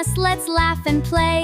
us, let's laugh and play.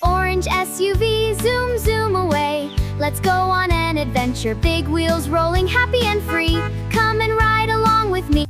Orange SUV, zoom, zoom away. Let's go on an adventure, big wheels rolling, happy and free. Come and ride along with me.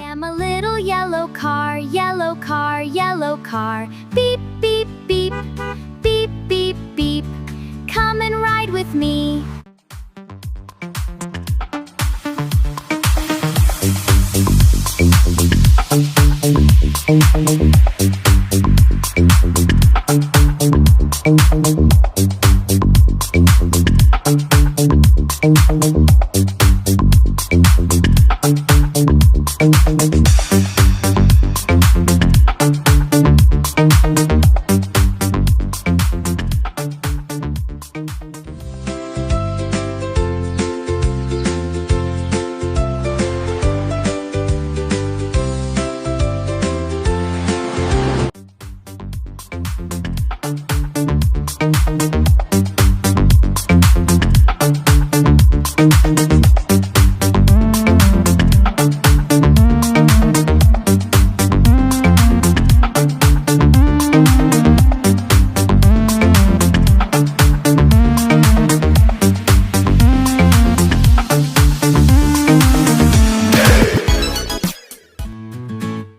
I'm a little yellow car, yellow car, yellow car. Beep, beep, beep, beep, beep, beep. Come and ride with me.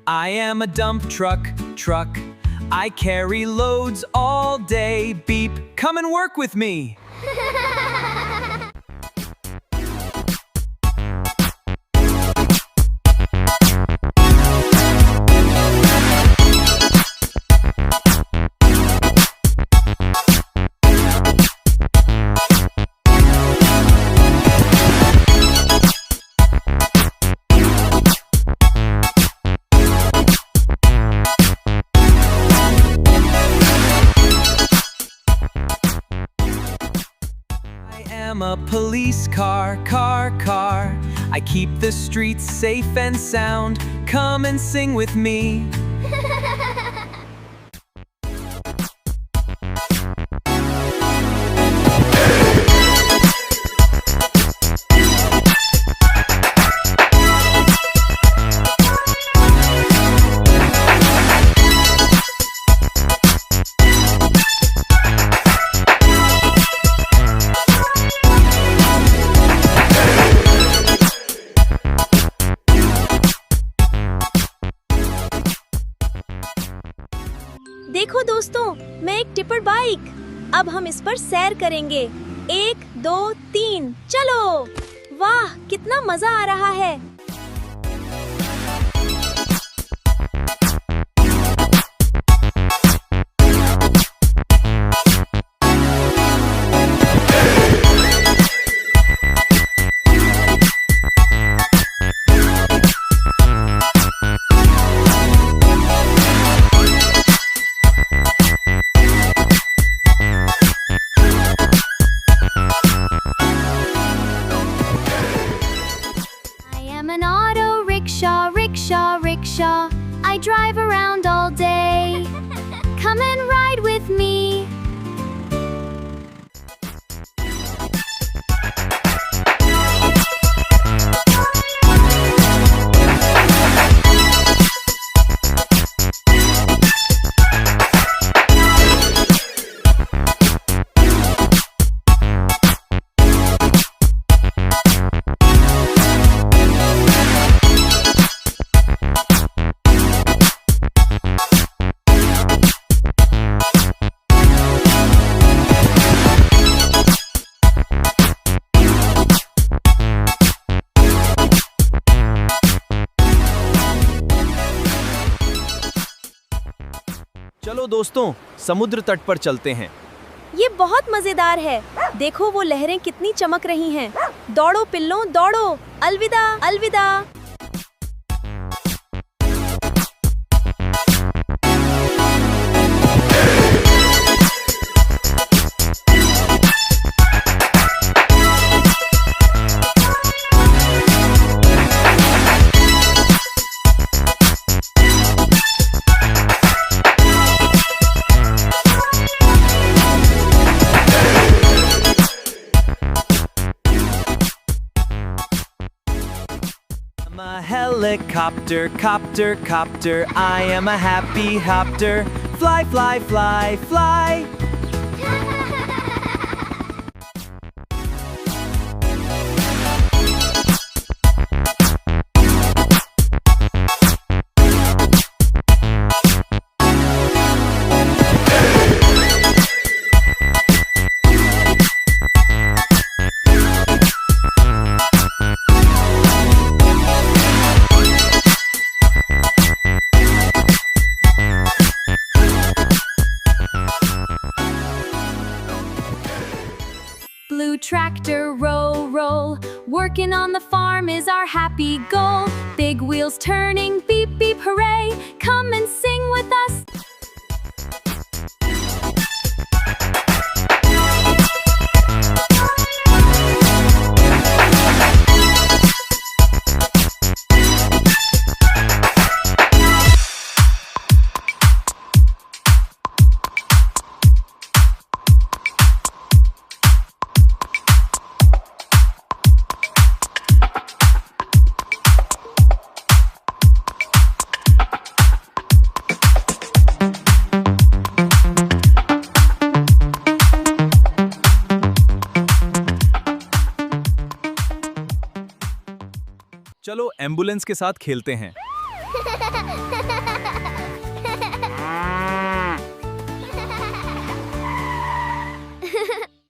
I am a dump truck. I carry loads all day. Beep, come and work with me. I'm a police car. I keep the streets safe and sound. Come and sing with me. देखो दोस्तों, मैं एक tipper bike. अब हम इस पर सैर करेंगे। 1, 2, 3, चलो। वाह, कितना मजा आ रहा है। Rickshaw. I drive around all day. Come and ride with me. चलो दोस्तों, समुद्र तट पर चलते हैं। ये बहुत मजेदार है। देखो वो लहरें कितनी चमक रही हैं। दौड़ो पिल्लों दौड़ो। अलविदा अलविदा। I'm a helicopter, copter, copter. I am a happy hopter. Fly, fly, fly, fly. Blue tractor, roll, roll. Working on the farm is our happy goal. Big wheels turning, beep, beep, hooray. Come and sing with us. चलो ambulance के साथ खेलते हैं।